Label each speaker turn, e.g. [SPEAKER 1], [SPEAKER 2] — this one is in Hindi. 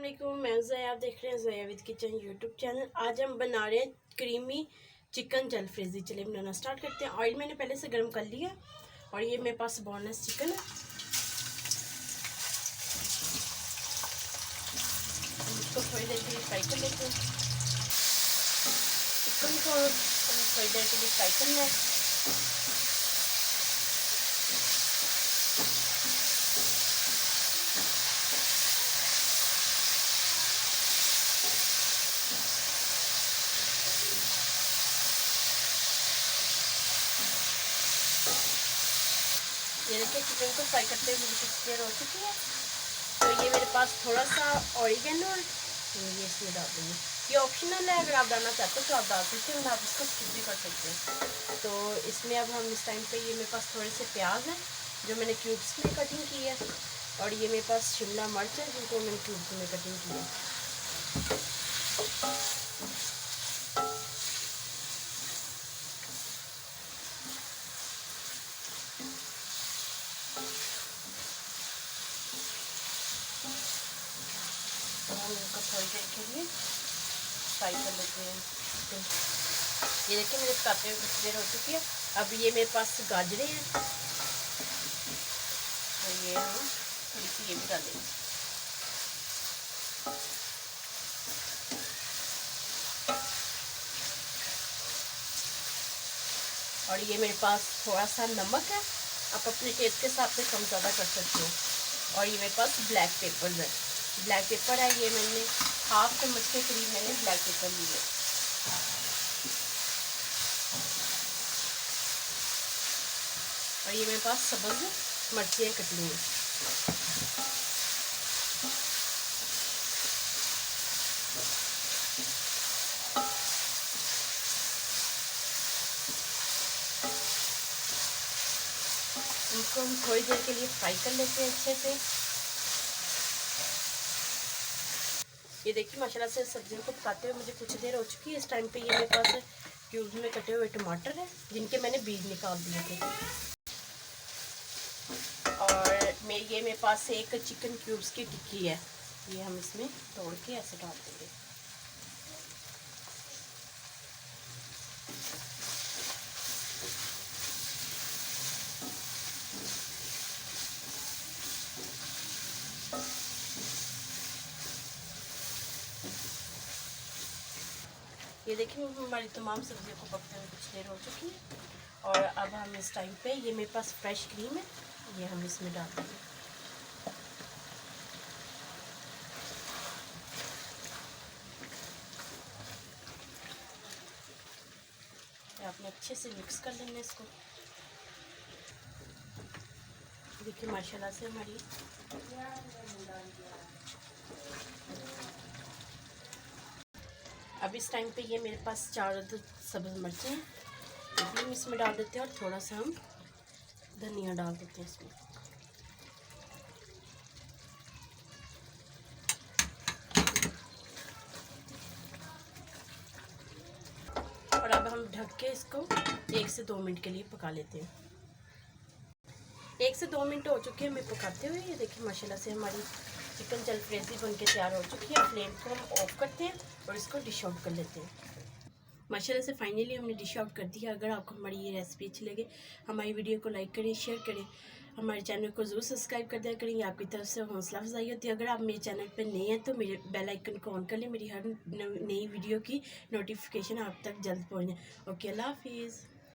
[SPEAKER 1] वालेकुम, मैं ज़ोया। आप देख रहे हैं Zoya with kitchen YouTube channel. आज हम बना रहे हैं क्रीमी चिकन जलफ्रेजी। चलिए बनाना स्टार्ट करते हैं। ऑयल मैंने पहले से गर्म कर लिया और ये मेरे पास बोनलेस चिकन है। इसको थोड़ी देर के लिए फ्राई कर लेते हैं। चिकन को थोड़ी देर के लिए फ्राई करना है। ये देखिए चिकन को फ्राई करते हुए मुझे कुछ देर हो चुकी है। तो ये मेरे पास थोड़ा सा ऑरिगेनो है, ये इसमें डाल देंगे। ये ऑप्शनल है, अगर आप डालना चाहते हो तो आप डाल सकते हैं, आप इसको स्किप भी कर सकते हैं। तो इसमें अब हम इस टाइम पे ये मेरे पास थोड़े से प्याज हैं जो मैंने क्यूब्स में कटिंग की है, और ये मेरे पास शिमला मिर्च है जिनको मैंने क्यूब्स में कटिंग की है। तो हम इनको थोड़ी देर के लिए फ्राई कर लेते हैं। ये देखिए मेरे पकाते हुए कुछ देर हो चुकी है। अब ये मेरे पास गाजरें हैं, तो ये हम थोड़ी सी ये भी डालेंगे। और ये मेरे पास थोड़ा सा नमक है, आप अपने टेस्ट के हिसाब से कम ज़्यादा कर सकते हो। और ये मेरे पास ब्लैक पेपर है, ये मैंने हाफ चम्मच के करीब मैंने ब्लैक पेपर लिए। और ये मेरे पास सब्ज़ मिर्चियाँ कटी हैं। इनको हम थोड़ी देर के लिए फ्राई कर लेते हैं अच्छे से। ये देखिए माशाल्लाह से सब्जियों को पकाते हुए मुझे कुछ देर हो चुकी है। इस टाइम पे ये मेरे पास क्यूब्स में कटे हुए टमाटर हैं जिनके मैंने बीज निकाल दिए थे। और ये मेरे पास एक चिकन क्यूब्स की टिक्की है, ये हम इसमें तोड़ के ऐसे डाल देंगे। ये देखिए हमारी तमाम सब्जियों को पकते हुए कुछ देर हो चुकी है। और अब हम इस टाइम पे ये मेरे पास फ्रेश क्रीम है, ये हम इसमें डाल देंगे। आपने अच्छे से मिक्स कर लेंगे इसको। देखिए माशाल्लाह से हमारी अब इस टाइम पे ये मेरे पास 4 सब्ज़ मिर्चें हैं, ये भी हम इसमें डाल देते हैं। और थोड़ा सा हम धनिया डाल देते हैं इसमें। और अब हम ढक के इसको 1 से 2 मिनट के लिए पका लेते हैं। 1 से 2 मिनट हो चुके हैं हमें पकाते हुए। ये देखिए माशाल्लाह से हमारी चिकन जलफ्रेजी बनके तैयार हो चुकी है। फ्लेम को हम ऑफ करते हैं और इसको डिश आउट कर लेते हैं। माशाल्लाह से फाइनली हमने डिश आउट कर दिया। अगर आपको हमारी ये रेसिपी अच्छी लगे, हमारी वीडियो को लाइक करें, शेयर करें, हमारे चैनल को ज़रूर सब्सक्राइब कर दिया करेंगे। आपकी तरफ से हौसला अफजाई होती है। अगर आप मेरे चैनल पर नए हैं तो मेरे बेल आइकन को ऑन कर लें, मेरी हर नई वीडियो की नोटिफिकेशन आप तक जल्द पहुँचे। ओके, अल्लाह हाफिज़।